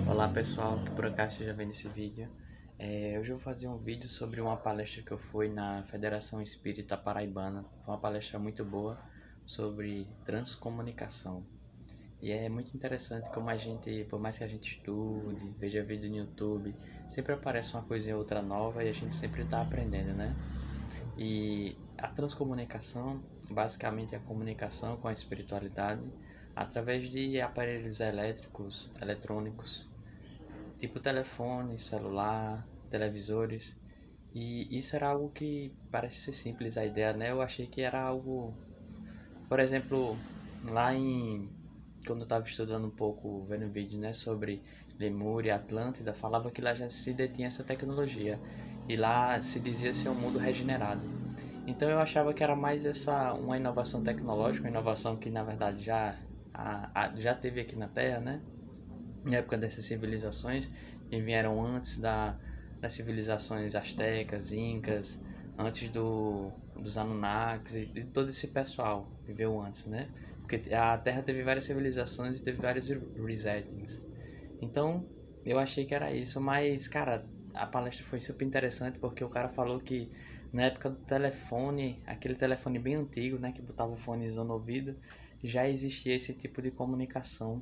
Olá pessoal, que por acaso esteja vendo esse vídeo. Hoje eu vou fazer um vídeo sobre uma palestra que eu fui na Federação Espírita Paraibana. Foi uma palestra muito boa sobre transcomunicação. E é muito interessante como a gente, por mais que a gente estude, veja vídeo no YouTube, sempre aparece uma coisa ou outra nova e a gente sempre está aprendendo, né? E a transcomunicação, basicamente é a comunicação com a espiritualidade através de aparelhos elétricos, eletrônicos, tipo telefone, celular, televisores. E isso era algo que parece ser simples a ideia, né? Eu achei que era algo, por exemplo, lá em quando eu estava estudando um pouco, vendo vídeo, né, sobre Lemúria, Atlântida, falava que lá já se detinha essa tecnologia e lá se dizia ser um mundo regenerado. Então eu achava que era mais essa uma inovação tecnológica, uma inovação que na verdade já teve aqui na Terra, né? Na época dessas civilizações que vieram antes das civilizações astecas, incas, antes dos Anunnakis e todo esse pessoal viveu antes, né? Porque a Terra teve várias civilizações e teve vários resettings. Então, eu achei que era isso, mas, cara, a palestra foi super interessante porque o cara falou que na época do telefone, aquele telefone bem antigo, né, que botava o fonezão no ouvido, já existia esse tipo de comunicação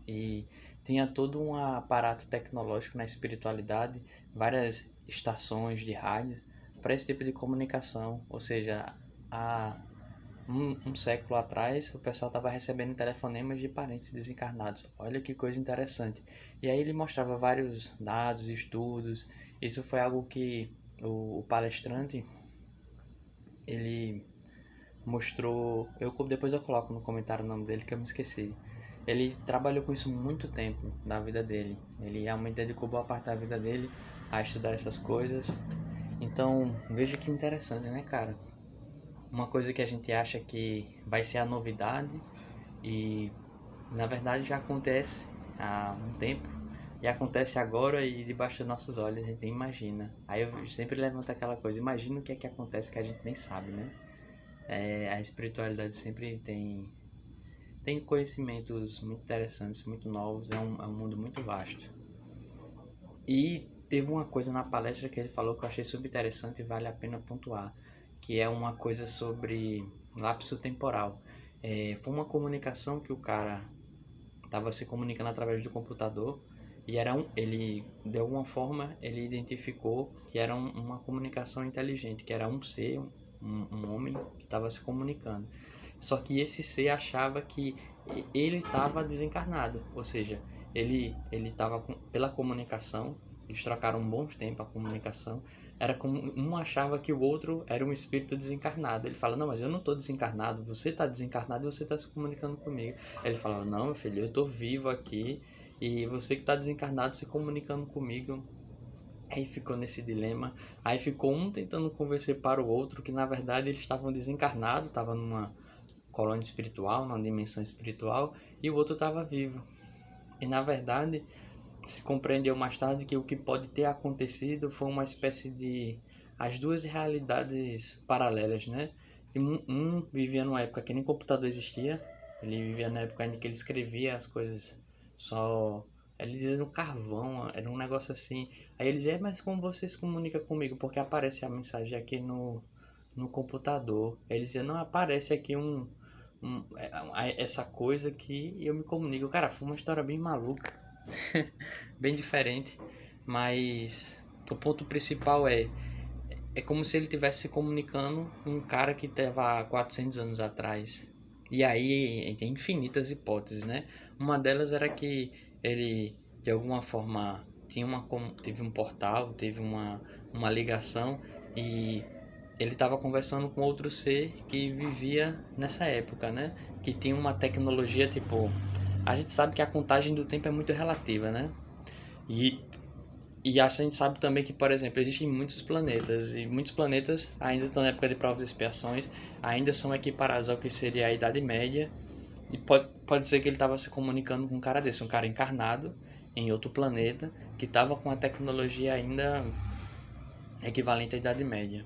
e tinha todo um aparato tecnológico na espiritualidade, várias estações de rádio para esse tipo de comunicação, ou seja, há um século atrás o pessoal estava recebendo telefonemas de parentes desencarnados. Olha que coisa interessante. E aí ele mostrava vários dados, estudos. Isso foi algo que o palestrante ele mostrou. Depois eu coloco no comentário o nome dele que eu me esqueci. Ele trabalhou com isso muito tempo na vida dele. Ele realmente dedicou boa parte da vida dele a estudar essas coisas. Então, veja que interessante, né, cara? Uma coisa que a gente acha que vai ser a novidade e na verdade já acontece há um tempo e acontece agora e debaixo dos nossos olhos, a gente nem imagina. Aí eu sempre levanto aquela coisa, imagina o que é que acontece que a gente nem sabe, né? A espiritualidade sempre tem conhecimentos muito interessantes, muito novos, é um mundo muito vasto. E teve uma coisa na palestra que ele falou que eu achei super interessante e vale a pena pontuar, que é uma coisa sobre lapso temporal. Foi uma comunicação que o cara estava se comunicando através do computador e ele de alguma forma ele identificou que era uma comunicação inteligente, que era um ser, um homem que estava se comunicando. Só que esse ser achava que ele estava desencarnado, ou seja, ele estava pela comunicação, eles trocaram um bom tempo a comunicação. Era como um achava que o outro era um espírito desencarnado. Ele fala: "Não, mas eu não estou desencarnado, você está desencarnado e você está se comunicando comigo". Aí ele fala: "Não, meu filho, eu estou vivo aqui e você que está desencarnado se comunicando comigo". Aí ficou nesse dilema. Aí ficou um tentando convencer para o outro que na verdade eles estavam desencarnados, estavam numa colônia espiritual, numa dimensão espiritual, e o outro estava vivo. E na verdade se compreendeu mais tarde que o que pode ter acontecido foi uma espécie de as duas realidades paralelas, né? E um vivia numa época que nem computador existia, ele vivia na época em que ele escrevia as coisas só, ele dizia no carvão, era um negócio assim. Aí ele dizia: mas como você se comunica comigo? Porque aparece a mensagem aqui no computador. Ele dizia: não, aparece aqui essa coisa aqui e eu me comunico. Cara, foi uma história bem maluca. Bem diferente, mas o ponto principal é como se ele estivesse se comunicando com um cara que estava há 400 anos atrás. E aí tem infinitas hipóteses, né? Uma delas era que ele, de alguma forma, teve um portal, teve uma ligação e ele estava conversando com outro ser que vivia nessa época, né? Que tinha uma tecnologia tipo. A gente sabe que a contagem do tempo é muito relativa, né? E, e a gente sabe também que, por exemplo, existem muitos planetas, e muitos planetas ainda estão na época de provas e expiações, ainda são equiparados ao que seria a Idade Média, e pode ser que ele estava se comunicando com um cara desse, um cara encarnado em outro planeta, que estava com a tecnologia ainda equivalente à Idade Média.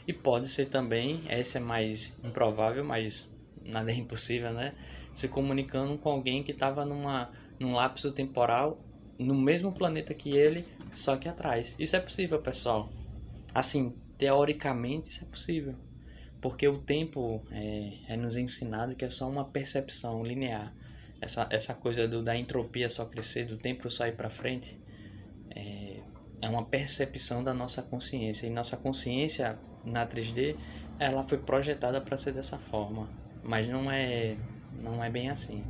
E pode ser também, essa é mais improvável, mas nada é impossível, né? Se comunicando com alguém que estava num lapso temporal no mesmo planeta que ele, só que atrás. Isso é possível, pessoal. Assim, teoricamente isso é possível. Porque o tempo é nos ensinado que é só uma percepção linear. Essa coisa da entropia só crescer, do tempo só ir para frente, é uma percepção da nossa consciência. E nossa consciência na 3D, ela foi projetada para ser dessa forma. Mas não é bem assim.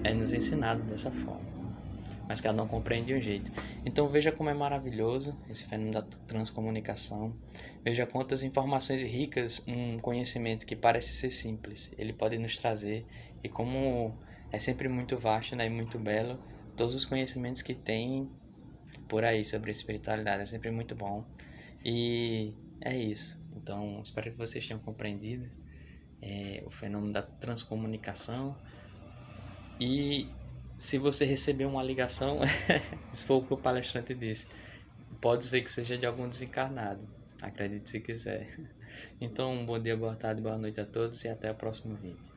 É nos ensinado dessa forma. Mas cada um compreende de um jeito. Então veja como é maravilhoso esse fenômeno da transcomunicação. Veja quantas informações ricas um conhecimento que parece ser simples, ele pode nos trazer. E como é sempre muito vasto, né, e muito belo, todos os conhecimentos que tem por aí sobre espiritualidade, é sempre muito bom. E é isso. Então espero que vocês tenham compreendido o fenômeno da transcomunicação. E se você receber uma ligação, se for o que o palestrante disse, pode ser que seja de algum desencarnado. Acredite se quiser. Então, um bom dia, boa tarde, boa noite a todos e até o próximo vídeo.